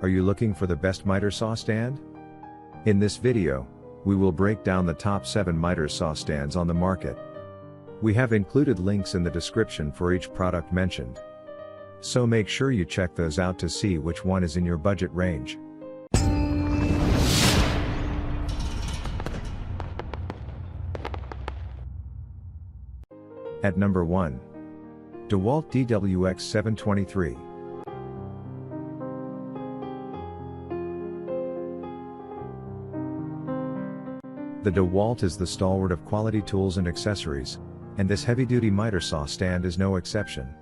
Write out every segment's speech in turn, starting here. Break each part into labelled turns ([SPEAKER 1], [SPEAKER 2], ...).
[SPEAKER 1] Are you looking for the best miter saw stand? In this video, we will break down the top 7 miter saw stands on the market. We have included links in the description for each product mentioned. So make sure you check those out to see which one is in your budget range. At number 1. DEWALT DWX723. The DEWALT is the stalwart of quality tools and accessories, and this heavy-duty miter saw stand is no exception.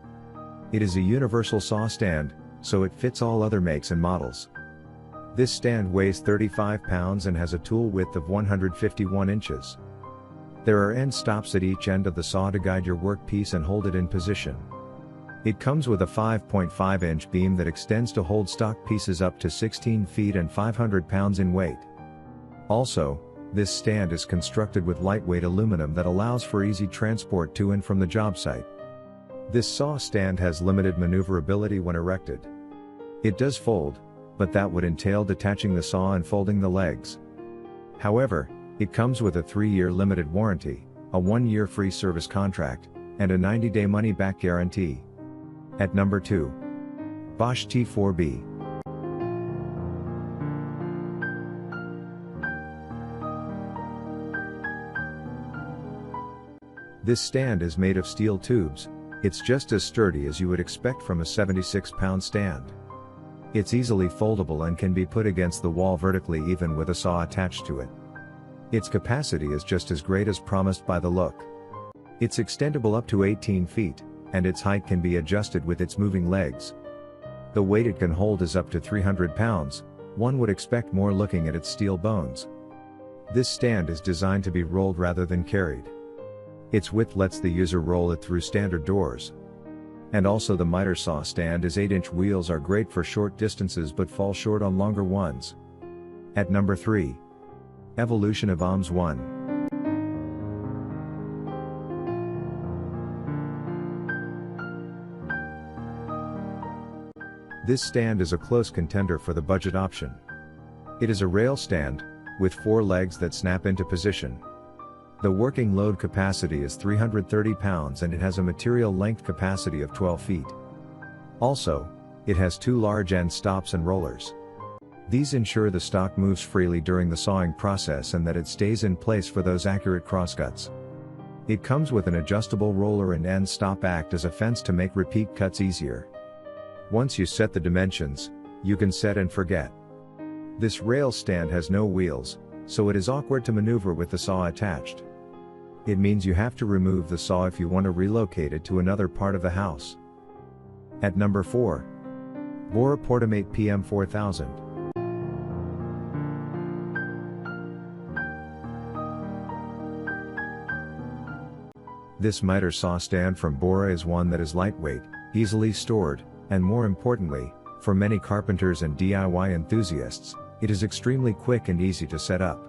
[SPEAKER 1] It is a universal saw stand, so it fits all other makes and models. This stand weighs 35 pounds and has a tool width of 151 inches. There are end stops at each end of the saw to guide your workpiece and hold it in position. It comes with a 5.5-inch beam that extends to hold stock pieces up to 16 feet and 500 pounds in weight. Also, this stand is constructed with lightweight aluminum that allows for easy transport to and from the job site. This saw stand has limited maneuverability when erected. It does fold, but that would entail detaching the saw and folding the legs. However, it comes with a 3-year limited warranty, a 1-year free service contract, and a 90-day money-back guarantee. At number 2. BOSCH T4B. This stand is made of steel tubes. It's just as sturdy as you would expect from a 76-pound stand. It's easily foldable and can be put against the wall vertically even with a saw attached to it. Its capacity is just as great as promised by the look. It's extendable up to 18 feet, and its height can be adjusted with its moving legs. The weight it can hold is up to 300 pounds, one would expect more looking at its steel bones. This stand is designed to be rolled rather than carried. Its width lets the user roll it through standard doors. And also the miter saw stand is 8-inch wheels are great for short distances but fall short on longer ones. At number 3. Evolution of OMS 1. This stand is a close contender for the budget option. It is a rail stand, with 4 legs that snap into position. The working load capacity is 330 pounds and it has a material length capacity of 12 feet. Also, it has 2 large end stops and rollers. These ensure the stock moves freely during the sawing process and that it stays in place for those accurate crosscuts. It comes with an adjustable roller and end stop act as a fence to make repeat cuts easier. Once you set the dimensions, you can set and forget. This rail stand has no wheels, so it is awkward to maneuver with the saw attached. It means you have to remove the saw if you want to relocate it to another part of the house. At number 4. BORA PORTAMATE PM4000. This miter saw stand from BORA is one that is lightweight, easily stored, and more importantly, for many carpenters and DIY enthusiasts, it is extremely quick and easy to set up.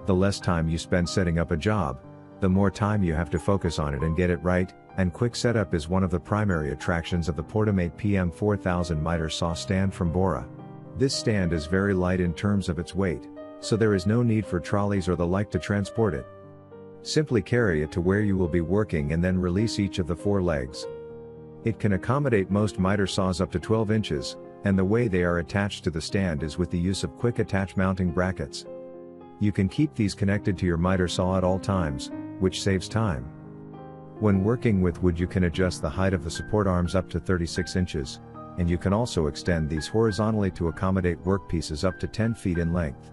[SPEAKER 1] The less time you spend setting up a job, the more time you have to focus on it and get it right, and quick setup is one of the primary attractions of the PORTAMATE PM4000 miter saw stand from BORA. This stand is very light in terms of its weight, so there is no need for trolleys or the like to transport it. Simply carry it to where you will be working and then release each of the 4 legs. It can accommodate most miter saws up to 12 inches, and the way they are attached to the stand is with the use of quick attach mounting brackets. You can keep these connected to your miter saw at all times, which saves time. When working with wood you can adjust the height of the support arms up to 36 inches, and you can also extend these horizontally to accommodate workpieces up to 10 feet in length.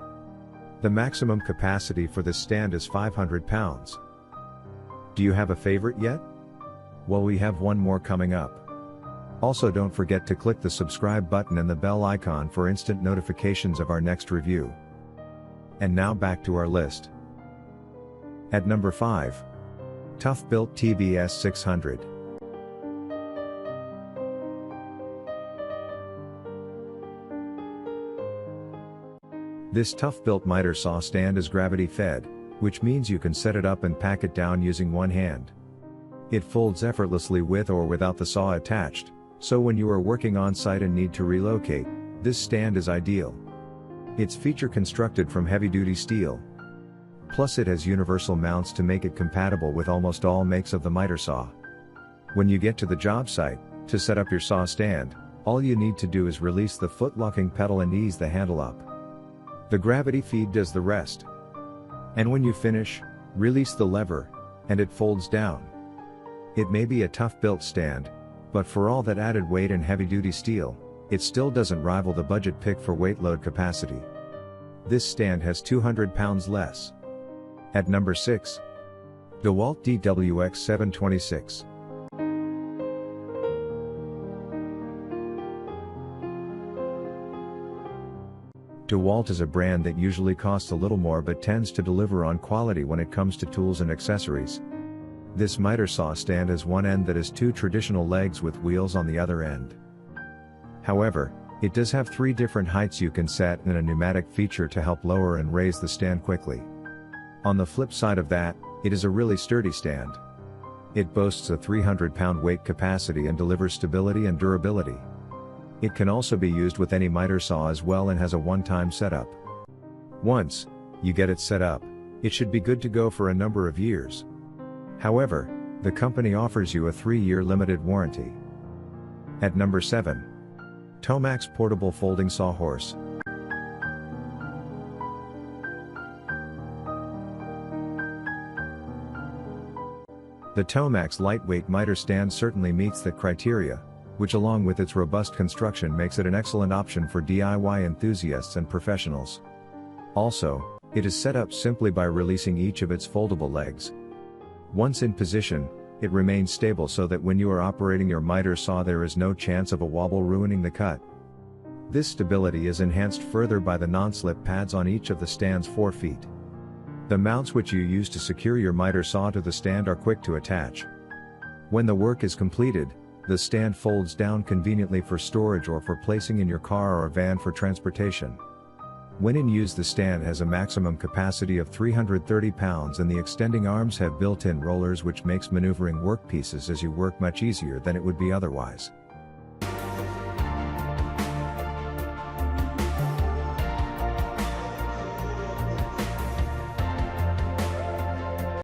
[SPEAKER 1] The maximum capacity for this stand is 500 pounds. Do you have a favorite yet? Well, we have one more coming up. Also, don't forget to click the subscribe button and the bell icon for instant notifications of our next review. And now back to our list. At number 5. TOUGHBUILT TBS 600. This TOUGHBUILT miter saw stand is gravity fed, which means you can set it up and pack it down using one hand. It folds effortlessly with or without the saw attached, so when you are working on site and need to relocate, This stand is ideal. It's feature constructed from heavy-duty steel. Plus it has universal mounts to make it compatible with almost all makes of the miter saw. When you get to the job site, to set up your saw stand, all you need to do is release the foot-locking pedal and ease the handle up. The gravity feed does the rest. And when you finish, release the lever, and it folds down. It may be a tough-built stand, but for all that added weight and heavy-duty steel, it still doesn't rival the budget pick for weight load capacity. This stand has 200 pounds less. At number 6. DEWALT DWX726. DEWALT is a brand that usually costs a little more but tends to deliver on quality when it comes to tools and accessories. This miter saw stand has one end that has two traditional legs with wheels on the other end. However, it does have 3 different heights you can set and a pneumatic feature to help lower and raise the stand quickly. On the flip side of that, it is a really sturdy stand. It boasts a 300-pound weight capacity and delivers stability and durability. It can also be used with any miter saw as well and has a one-time setup. Once you get it set up, it should be good to go for a number of years. However, the company offers you a 3-year limited warranty. At number 7. TOMAX Portable Folding Sawhorse. The TOMAX lightweight miter stand certainly meets that criteria, which along with its robust construction makes it an excellent option for DIY enthusiasts and professionals. Also, it is set up simply by releasing each of its foldable legs. Once in position, it remains stable so that when you are operating your miter saw there is no chance of a wobble ruining the cut. This stability is enhanced further by the non-slip pads on each of the stand's 4 feet. The mounts which you use to secure your miter saw to the stand are quick to attach. When the work is completed, the stand folds down conveniently for storage or for placing in your car or van for transportation. When in use, the stand has a maximum capacity of 330 pounds and the extending arms have built-in rollers which makes maneuvering workpieces as you work much easier than it would be otherwise.